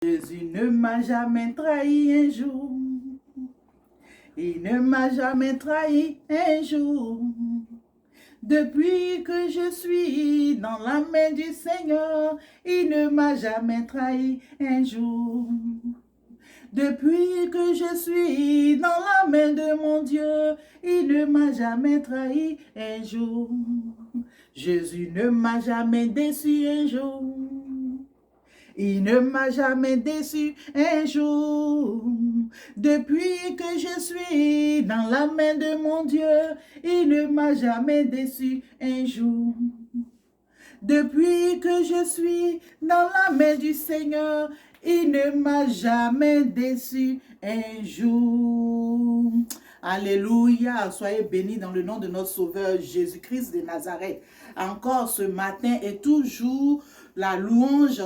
Jésus ne m'a jamais trahi un jour. Il ne m'a jamais trahi un jour. Depuis que je suis dans la main du Seigneur, il ne m'a jamais trahi un jour. Depuis que je suis dans la main de mon Dieu, il ne m'a jamais trahi un jour. Jésus ne m'a jamais déçu un jour. Il ne m'a jamais déçu un jour. Depuis que je suis dans la main de mon Dieu, il ne m'a jamais déçu un jour. Depuis que je suis dans la main du Seigneur, il ne m'a jamais déçu un jour. Alléluia, soyez bénis dans le nom de notre Sauveur Jésus-Christ de Nazareth. Encore ce matin et toujours la louange,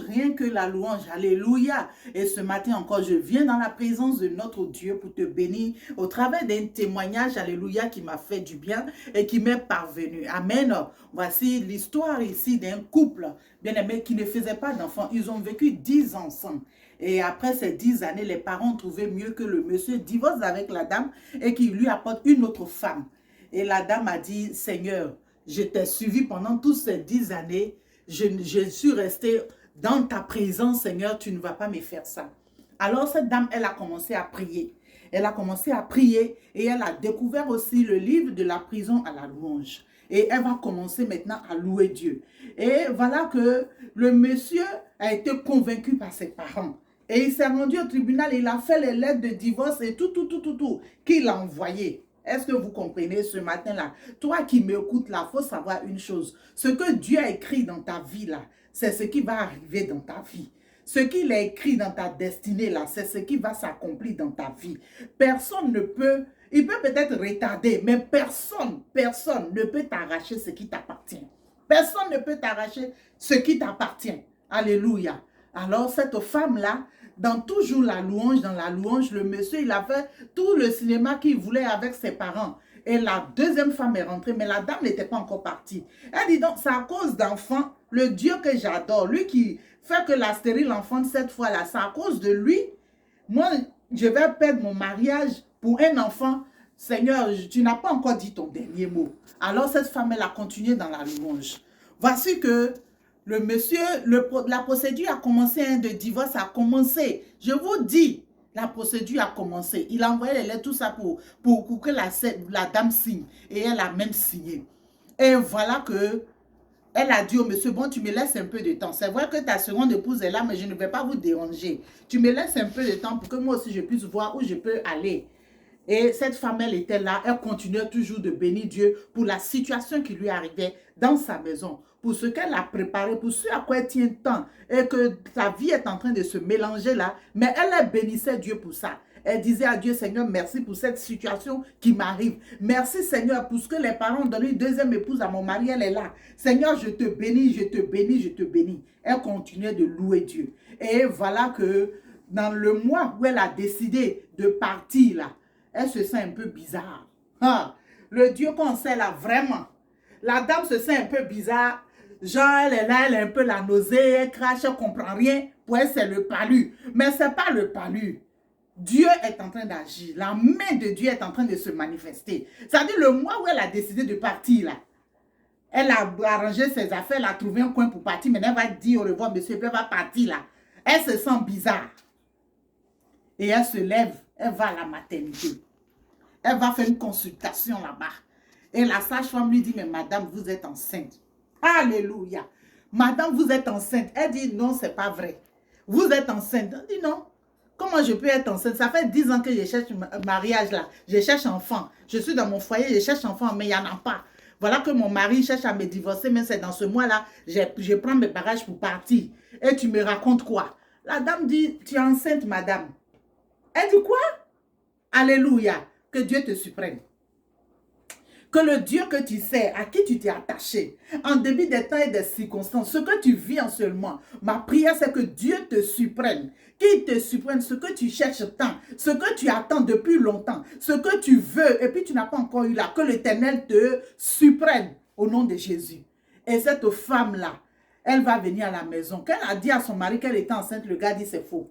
rien que la louange. Alléluia. Et ce matin encore, je viens dans la présence de notre Dieu pour te bénir au travers d'un témoignage, alléluia, qui m'a fait du bien et qui m'est parvenu. Amen. Voici l'histoire ici d'un couple, bien aimé, qui ne faisait pas d'enfants. Ils ont vécu 10 ans ensemble. Et après ces 10 années, les parents ont trouvé mieux que le monsieur divorce avec la dame et qu'il lui apporte une autre femme. Et la dame a dit, Seigneur, je t'ai suivi pendant toutes ces 10 années. Je suis restée dans ta présence, Seigneur, tu ne vas pas me faire ça. Alors cette dame, elle a commencé à prier. Elle a commencé à prier et elle a découvert aussi le livre de la prison à la louange. Et elle va commencer maintenant à louer Dieu. Et voilà que le monsieur a été convaincu par ses parents. Et il s'est rendu au tribunal, il a fait les lettres de divorce et tout qu'il a envoyé. Est-ce que vous comprenez ce matin-là? Toi qui m'écoutes là, il faut savoir une chose. Ce que Dieu a écrit dans ta vie là, c'est ce qui va arriver dans ta vie. Ce qu'il a écrit dans ta destinée là, c'est ce qui va s'accomplir dans ta vie. Personne ne peut, il peut peut-être retarder, mais personne ne peut t'arracher ce qui t'appartient. Personne ne peut t'arracher ce qui t'appartient. Alléluia. Alors cette femme-là, dans toujours la louange, dans la louange, le monsieur, il a fait tout le cinéma qu'il voulait avec ses parents. Et la deuxième femme est rentrée, mais la dame n'était pas encore partie. Elle dit donc, c'est à cause d'enfants, le Dieu que j'adore, lui qui fait que la stérile enfante cette fois-là, c'est à cause de lui. Moi, je vais perdre mon mariage pour un enfant. Seigneur, tu n'as pas encore dit ton dernier mot. Alors cette femme, elle a continué dans la louange. Voici que le monsieur, la procédure a commencé, de divorce a commencé. Je vous dis, la procédure a commencé. Il a envoyé les lettres, tout ça pour que la dame signe. Et elle a même signé. Et voilà que elle a dit au monsieur, bon, tu me laisses un peu de temps. C'est vrai que ta seconde épouse est là, mais je ne vais pas vous déranger. Tu me laisses un peu de temps pour que moi aussi je puisse voir où je peux aller. Et cette femme, elle était là, elle continuait toujours de bénir Dieu pour la situation qui lui arrivait dans sa maison, pour ce qu'elle a préparé, pour ce à quoi elle tient tant, et que sa vie est en train de se mélanger là, mais elle bénissait Dieu pour ça. Elle disait à Dieu, Seigneur, merci pour cette situation qui m'arrive. Merci, Seigneur, pour ce que les parents ont donné une deuxième épouse à mon mari, elle est là. Seigneur, je te bénis, je te bénis, je te bénis. Elle continuait de louer Dieu. Et voilà que dans le mois où elle a décidé de partir là, elle se sent un peu bizarre. Ah, le Dieu qu'on sait là, vraiment. La dame se sent un peu bizarre. Genre, elle est là, elle a un peu la nausée, elle crache, elle ne comprend rien. Pour elle, c'est le palu. Mais ce n'est pas le palu. Dieu est en train d'agir. La main de Dieu est en train de se manifester. C'est-à-dire le mois où elle a décidé de partir là. Elle a arrangé ses affaires, elle a trouvé un coin pour partir. Maintenant, elle va dire au revoir, monsieur, elle va partir là. Elle se sent bizarre. Et elle se lève, elle va à la maternité. Elle va faire une consultation là-bas. Et la sage-femme lui dit, mais madame, vous êtes enceinte. Alléluia. Madame, vous êtes enceinte. Elle dit, non, c'est pas vrai. Vous êtes enceinte. Elle dit, non. Comment je peux être enceinte? Ça fait 10 ans que je cherche mariage là. Je cherche enfant. Je suis dans mon foyer, je cherche enfant, mais il n'y en a pas. Voilà que mon mari cherche à me divorcer, mais c'est dans ce mois-là, je prends mes bagages pour partir. Et tu me racontes quoi? La dame dit, tu es enceinte, madame. Elle dit quoi? Alléluia. Que Dieu te supprime. Que le Dieu que tu sais, à qui tu t'es attaché, en début des temps et des circonstances, ce que tu vis en ce moment, ma prière c'est que Dieu te supprime. Qu'il te supprime ce que tu cherches tant, ce que tu attends depuis longtemps, ce que tu veux et puis tu n'as pas encore eu là, que l'Éternel te supprime au nom de Jésus. Et cette femme-là, elle va venir à la maison. Quand elle a dit à son mari qu'elle était enceinte, le gars dit c'est faux.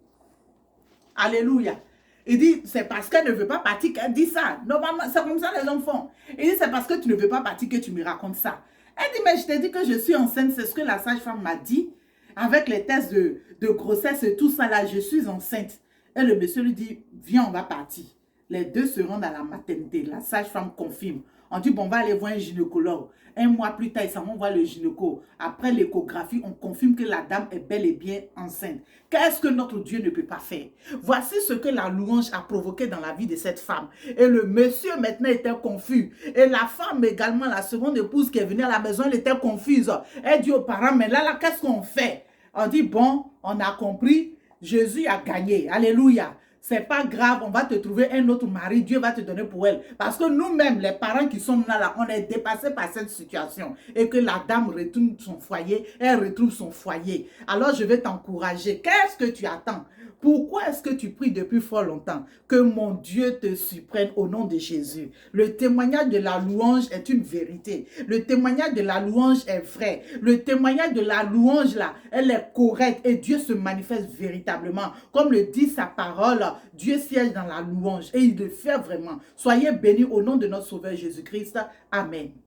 Alléluia. Il dit, c'est parce qu'elle ne veut pas partir qu'elle dit ça. Normalement, c'est comme ça les hommes font. Il dit, c'est parce que tu ne veux pas partir que tu me racontes ça. Elle dit, mais je t'ai dit que je suis enceinte, c'est ce que la sage-femme m'a dit. Avec les tests de grossesse et tout ça là, je suis enceinte. Et le monsieur lui dit, viens, on va partir. Les deux se rendent à la maternité. La sage-femme confirme. On dit, bon, on va aller voir un gynécologue. Un mois plus tard, ils s'en vont voir le gynéco. Après l'échographie, on confirme que la dame est bel et bien enceinte. Qu'est-ce que notre Dieu ne peut pas faire? Voici ce que la louange a provoqué dans la vie de cette femme. Et le monsieur maintenant était confus. Et la femme également, la seconde épouse qui est venue à la maison, elle était confuse. Elle dit aux parents, mais là, qu'est-ce qu'on fait? On dit, bon, on a compris, Jésus a gagné. Alléluia. C'est pas grave, on va te trouver un autre mari, Dieu va te donner pour elle. Parce que nous-mêmes, les parents qui sommes là, on est dépassés par cette situation. Et que la dame retourne son foyer, elle retrouve son foyer. Alors je vais t'encourager. Qu'est-ce que tu attends? Pourquoi est-ce que tu pries depuis fort longtemps? Que mon Dieu te surprenne au nom de Jésus. Le témoignage de la louange est une vérité. Le témoignage de la louange est vrai. Le témoignage de la louange, là, elle est correcte et Dieu se manifeste véritablement. Comme le dit sa parole, Dieu siège dans la louange et il le fait vraiment. Soyez bénis au nom de notre Sauveur Jésus-Christ. Amen.